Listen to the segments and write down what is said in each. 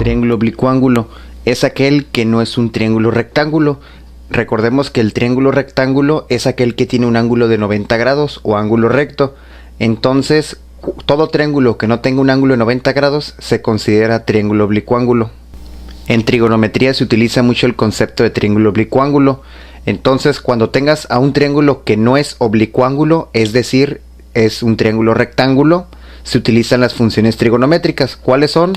Triángulo oblicuo-ángulo es aquel que no es un triángulo rectángulo. Recordemos que el triángulo rectángulo es aquel que tiene un ángulo de 90 grados o ángulo recto. Entonces, todo triángulo que no tenga un ángulo de 90 grados se considera triángulo oblicuo-ángulo. En trigonometría se utiliza mucho el concepto de triángulo oblicuo-ángulo. Entonces, cuando tengas a un triángulo que no es oblicuo-ángulo, es decir, es un triángulo rectángulo, se utilizan las funciones trigonométricas. ¿Cuáles son?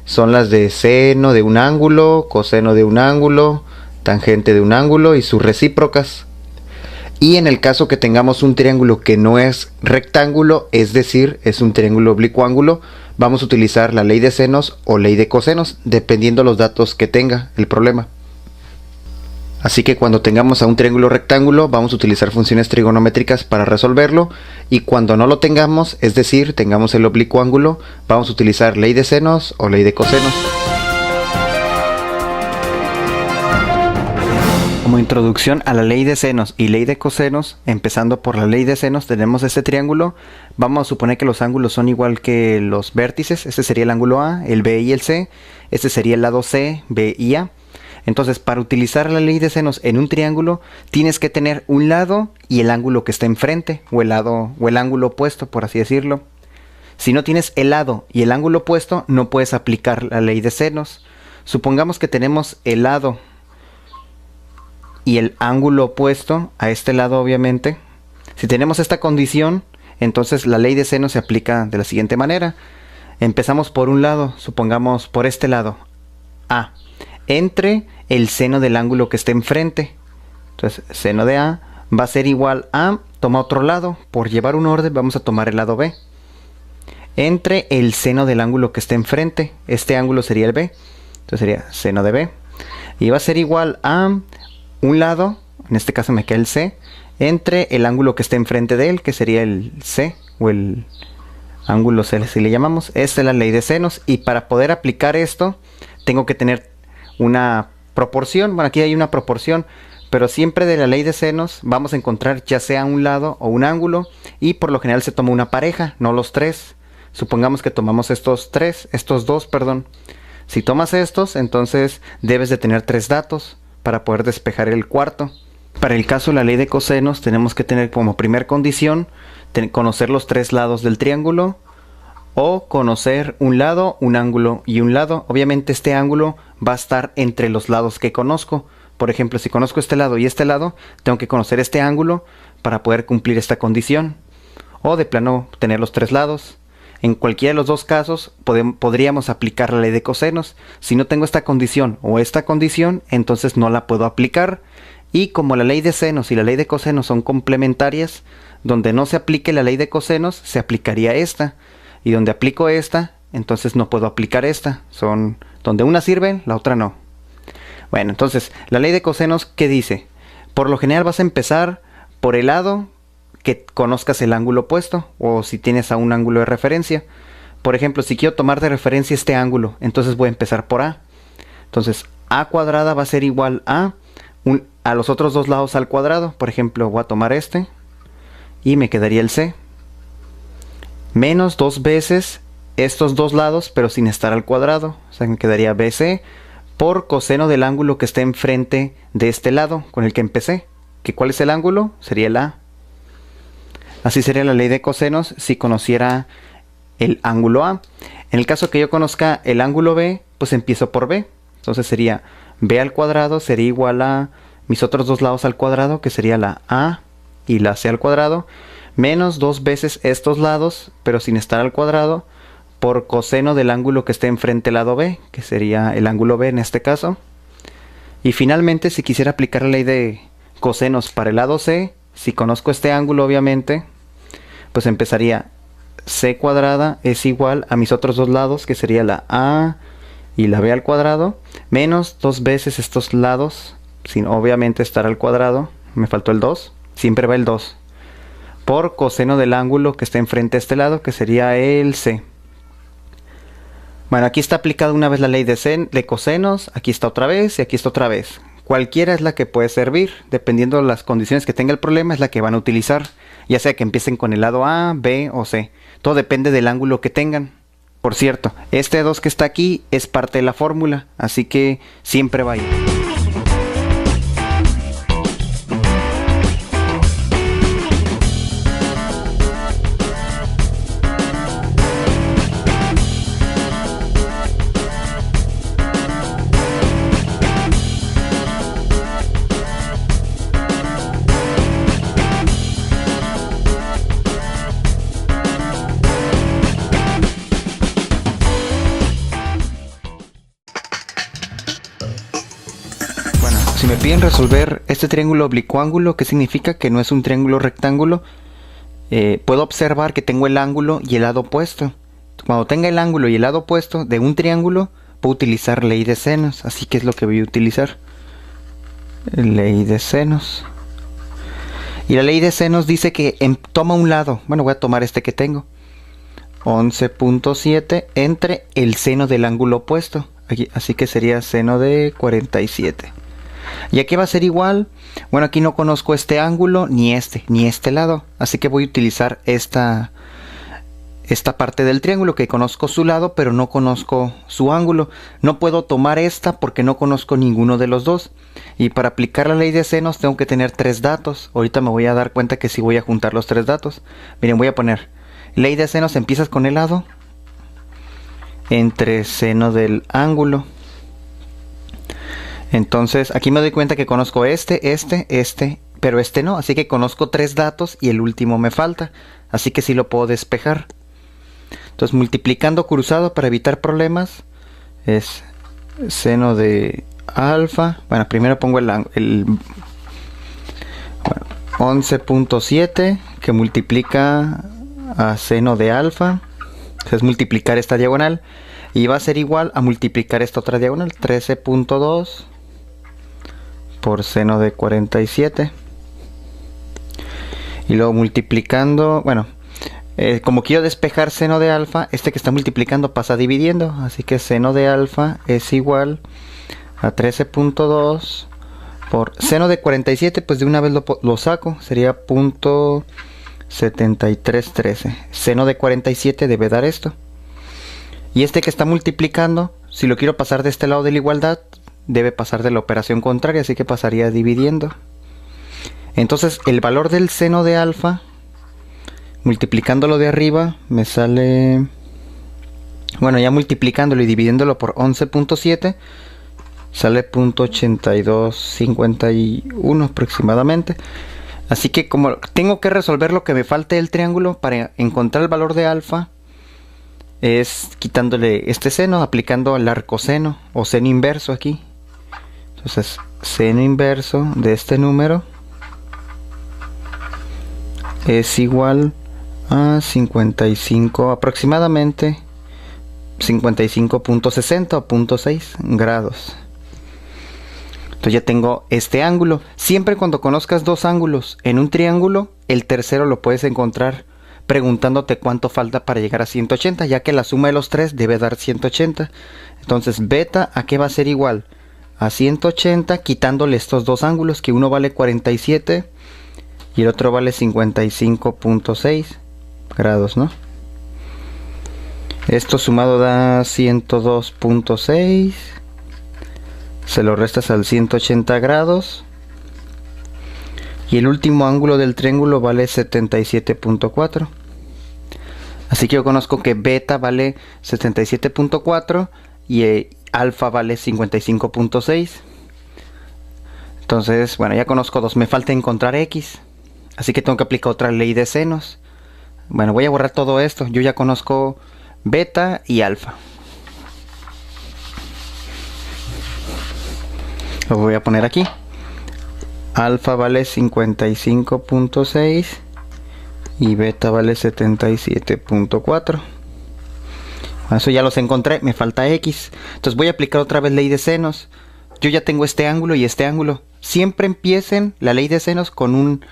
Son las de seno de un ángulo, coseno de un ángulo, tangente de un ángulo y sus recíprocas. Y en el caso que tengamos un triángulo que no es rectángulo, es decir, es un triángulo oblicuo-ángulo, vamos a utilizar la ley de senos o ley de cosenos, dependiendo los datos que tenga el problema. Así que cuando tengamos a un triángulo rectángulo, vamos a utilizar funciones trigonométricas para resolverlo, y cuando no lo tengamos, es decir, tengamos el oblicuo-ángulo, vamos a utilizar ley de senos o ley de cosenos. Como introducción a la ley de senos y ley de cosenos, empezando por la ley de senos, tenemos este triángulo. Vamos a suponer que los ángulos son igual que los vértices. Este sería el ángulo A, el B y el C. Este sería el lado C, B y A. Entonces, para utilizar la ley de senos en un triángulo, tienes que tener un lado y el ángulo que está enfrente, o el ángulo opuesto, por así decirlo. Si no tienes el lado y el ángulo opuesto, no puedes aplicar la ley de senos. Supongamos que tenemos el lado y el ángulo opuesto a este lado, obviamente. Si tenemos esta condición, entonces la ley de senos se aplica de la siguiente manera. Empezamos por un lado, supongamos por este lado, A, entre el seno del ángulo que esté enfrente. Entonces, seno de A va a ser igual a, toma otro lado, por llevar un orden vamos a tomar el lado B, entre el seno del ángulo que esté enfrente. Este ángulo sería el B, entonces sería seno de B, y va a ser igual a un lado, en este caso me queda el C, entre el ángulo que esté enfrente de él, que sería el C, o el ángulo C si le llamamos. Esta es la ley de senos, y para poder aplicar esto, tengo que tener una proporción. Bueno, aquí hay una proporción, pero siempre de la ley de senos vamos a encontrar ya sea un lado o un ángulo, y por lo general se toma una pareja, no los tres. Supongamos que tomamos estos dos. Si tomas estos, entonces debes de tener tres datos para poder despejar el cuarto. Para el caso de la ley de cosenos, tenemos que tener como primer condición conocer los tres lados del triángulo, o conocer un lado, un ángulo y un lado. Obviamente este ángulo va a estar entre los lados que conozco. Por ejemplo, si conozco este lado y este lado, tengo que conocer este ángulo para poder cumplir esta condición. O de plano tener los tres lados. En cualquiera de los dos casos podríamos aplicar la ley de cosenos. Si no tengo esta condición o esta condición, entonces no la puedo aplicar. Y como la ley de senos y la ley de cosenos son complementarias, donde no se aplique la ley de cosenos, se aplicaría esta. Y donde aplico esta, entonces no puedo aplicar esta. Son donde una sirve, la otra no. Bueno, entonces, la ley de cosenos, ¿qué dice? Por lo general vas a empezar por el lado que conozcas el ángulo opuesto, o si tienes a un ángulo de referencia. Por ejemplo, si quiero tomar de referencia este ángulo, entonces voy a empezar por A. Entonces, A cuadrada va a ser igual a los otros dos lados al cuadrado. Por ejemplo, voy a tomar este y me quedaría el C. Menos dos veces estos dos lados, pero sin estar al cuadrado. O sea, me quedaría BC por coseno del ángulo que esté enfrente de este lado con el que empecé. ¿Cuál es el ángulo? Sería el A. Así sería la ley de cosenos si conociera el ángulo A. En el caso que yo conozca el ángulo B, pues empiezo por B. Entonces sería B al cuadrado sería igual a mis otros dos lados al cuadrado, que sería la A y la C al cuadrado, menos dos veces estos lados, pero sin estar al cuadrado, por coseno del ángulo que esté enfrente al lado B, que sería el ángulo B en este caso. Y finalmente, si quisiera aplicar la ley de cosenos para el lado C, si conozco este ángulo obviamente, pues empezaría C cuadrada es igual a mis otros dos lados, que sería la A y la B al cuadrado, menos dos veces estos lados, sin obviamente estar al cuadrado, me faltó el 2, siempre va el 2. Por coseno del ángulo que está enfrente a este lado, que sería el C. Bueno, aquí está aplicada una vez la ley de cosenos, aquí está otra vez y aquí está otra vez. Cualquiera es la que puede servir, dependiendo de las condiciones que tenga el problema, es la que van a utilizar. Ya sea que empiecen con el lado A, B o C. Todo depende del ángulo que tengan. Por cierto, este 2 que está aquí es parte de la fórmula, así que siempre va a ir. Si me piden resolver este triángulo oblicuo-ángulo, ¿qué significa? Que no es un triángulo rectángulo. Puedo observar que tengo el ángulo y el lado opuesto. Cuando tenga el ángulo y el lado opuesto de un triángulo, puedo utilizar ley de senos. Así que es lo que voy a utilizar. Ley de senos. Y la ley de senos dice que toma un lado. Bueno, voy a tomar este que tengo. 11.7 entre el seno del ángulo opuesto. Aquí, así que sería seno de 47. ¿Y aquí va a ser igual? Bueno, aquí no conozco este ángulo, ni este lado. Así que voy a utilizar esta parte del triángulo, que conozco su lado, pero no conozco su ángulo. No puedo tomar esta porque no conozco ninguno de los dos. Y para aplicar la ley de senos tengo que tener 3 datos. Ahorita me voy a dar cuenta que sí voy a juntar los 3 datos. Miren, voy a poner ley de senos, empiezas con el lado entre seno del ángulo. Entonces aquí me doy cuenta que conozco este, pero este no. Así que conozco 3 datos y el último me falta. Así que sí lo puedo despejar. Entonces multiplicando cruzado para evitar problemas es seno de alfa. Bueno, primero pongo el 11.7 que multiplica a seno de alfa. Es multiplicar esta diagonal. Y va a ser igual a multiplicar esta otra diagonal. 13.2 por seno de 47. Y luego multiplicando, bueno, como quiero despejar seno de alfa, este que está multiplicando pasa dividiendo. Así que seno de alfa es igual a 13.2 por seno de 47, pues de una vez lo saco, sería .7313. Seno de 47 debe dar esto. Y este que está multiplicando, si lo quiero pasar de este lado de la igualdad, debe pasar de la operación contraria, así que pasaría dividiendo. Entonces el valor del seno de alfa, multiplicándolo de arriba, me sale... Bueno, ya multiplicándolo y dividiéndolo por 11.7, sale .8251 aproximadamente. Así que como tengo que resolver lo que me falte del triángulo para encontrar el valor de alfa, es quitándole este seno, aplicando el arcoseno o seno inverso aquí. Entonces, seno inverso de este número es igual a 55, aproximadamente 55.60 o 0.6 grados. Entonces ya tengo este ángulo. Siempre cuando conozcas 2 ángulos en un triángulo, el tercero lo puedes encontrar preguntándote cuánto falta para llegar a 180, ya que la suma de los 3 debe dar 180. Entonces beta, ¿a qué va a ser igual? A 180, quitándole estos 2 ángulos, que uno vale 47 y el otro vale 55.6 grados, ¿no? Esto sumado da 102.6. Se lo restas al 180 grados. Y el último ángulo del triángulo vale 77.4. Así que yo conozco que beta vale 77.4 y alfa vale 55.6. Entonces, bueno, ya conozco 2. Me falta encontrar x. Así que tengo que aplicar otra ley de senos. Bueno, voy a borrar todo esto. Yo ya conozco beta y alfa. Lo voy a poner aquí. Alfa vale 55.6 y beta vale 77.4. Eso ya los encontré, me falta x. Entonces voy a aplicar otra vez ley de senos. Yo ya tengo este ángulo y este ángulo. Siempre empiecen la ley de senos con un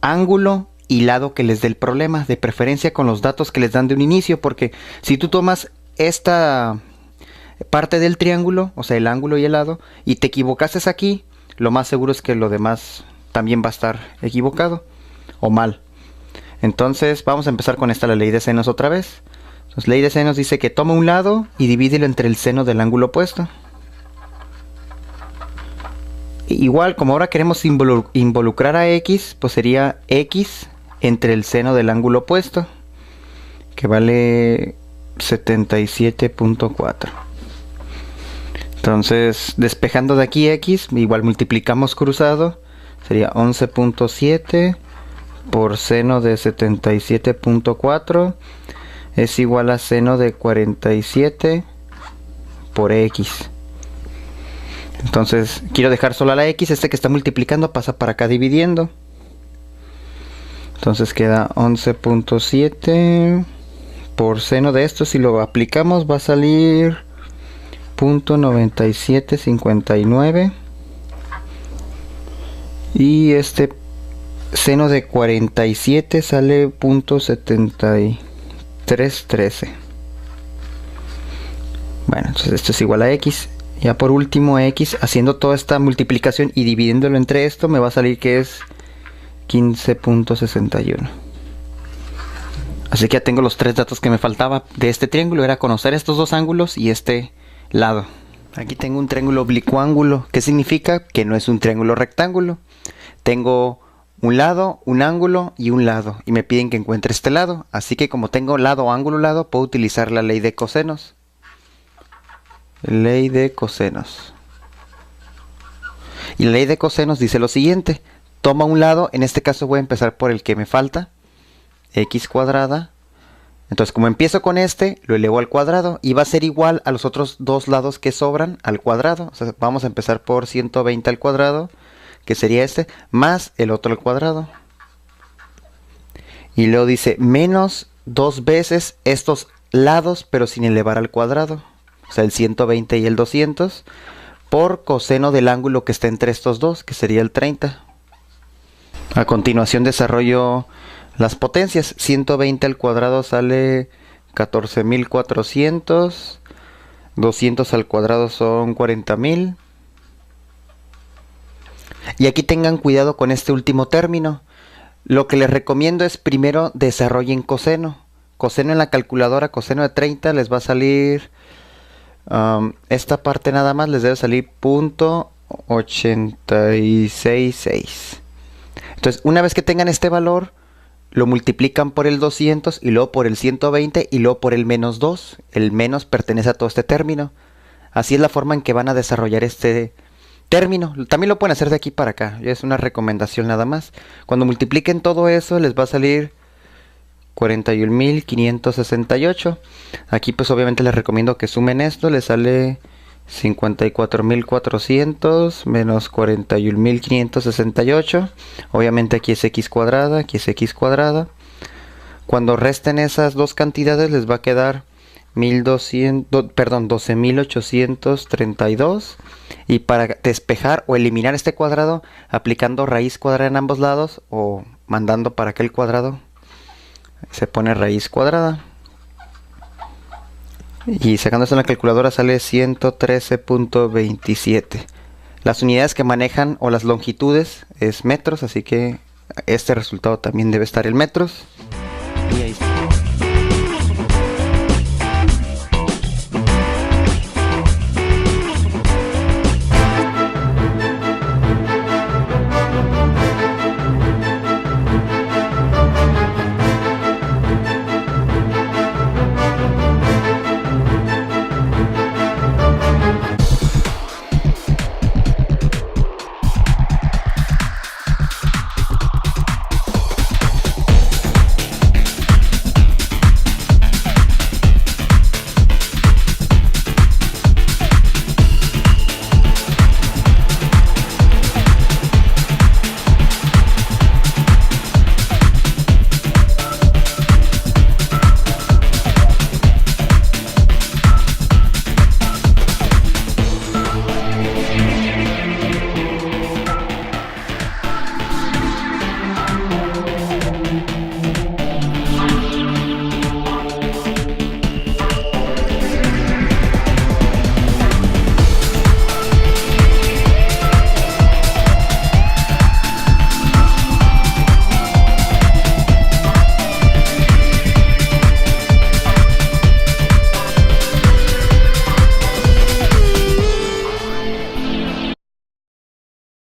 ángulo y lado que les dé el problema, de preferencia con los datos que les dan de un inicio, porque si tú tomas esta parte del triángulo, o sea el ángulo y el lado, y te equivocaste aquí, lo más seguro es que lo demás también va a estar equivocado o mal. Entonces vamos a empezar con esta la ley de senos otra vez. Entonces, ley de senos dice que toma un lado y divídelo entre el seno del ángulo opuesto. Igual, como ahora queremos involucrar a x, pues sería x entre el seno del ángulo opuesto, que vale 77.4. Entonces, despejando de aquí x, igual multiplicamos cruzado, sería 11.7 por seno de 77.4 es igual a seno de 47 por x. Entonces, quiero dejar sola la x, este que está multiplicando pasa para acá dividiendo. Entonces queda 11.7 por seno de esto, si lo aplicamos va a salir 0.9759. Y seno de 47 sale 0.7313. Bueno, entonces esto es igual a x. Ya por último x, haciendo toda esta multiplicación y dividiéndolo entre esto, me va a salir que es 15.61. Así que ya tengo los tres datos que me faltaba de este triángulo. Era conocer estos dos ángulos y este lado. Aquí tengo un triángulo oblicuángulo. ¿Qué significa? Que no es un triángulo rectángulo. Tengo un lado, un ángulo y un lado. Y me piden que encuentre este lado. Así que como tengo lado, ángulo, lado, puedo utilizar la ley de cosenos. Ley de cosenos. Y la ley de cosenos dice lo siguiente. Toma un lado, en este caso voy a empezar por el que me falta. X cuadrada. Entonces como empiezo con este, lo elevo al cuadrado. Y va a ser igual a los otros dos lados que sobran al cuadrado. O sea, vamos a empezar por 120 al cuadrado, que sería este, más el otro al cuadrado. Y luego dice menos 2 veces estos lados, pero sin elevar al cuadrado. O sea, el 120 y el 200, por coseno del ángulo que está entre estos dos, que sería el 30. A continuación desarrollo las potencias. 120 al cuadrado sale 14.400. 200 al cuadrado son 40.000. Y aquí tengan cuidado con este último término. Lo que les recomiendo es primero desarrollen coseno. Coseno en la calculadora, coseno de 30 les va a salir... esta parte nada más les debe salir 0.866. Entonces una vez que tengan este valor, lo multiplican por el 200 y luego por el 120 y luego por el menos 2. El menos pertenece a todo este término. Así es la forma en que van a desarrollar este término. También lo pueden hacer de aquí para acá. Es una recomendación nada más. Cuando multipliquen todo eso les va a salir 41.568. Aquí pues obviamente les recomiendo que sumen esto. Les sale 54.400 menos 41.568. Obviamente aquí es x cuadrada, aquí es x cuadrada. Cuando resten esas dos cantidades les va a quedar 12.832. Y para despejar o eliminar este cuadrado, aplicando raíz cuadrada en ambos lados o mandando para acá el cuadrado, se pone raíz cuadrada. Y sacando esto en la calculadora sale 113.27. Las unidades que manejan o las longitudes es metros, así que este resultado también debe estar en metros.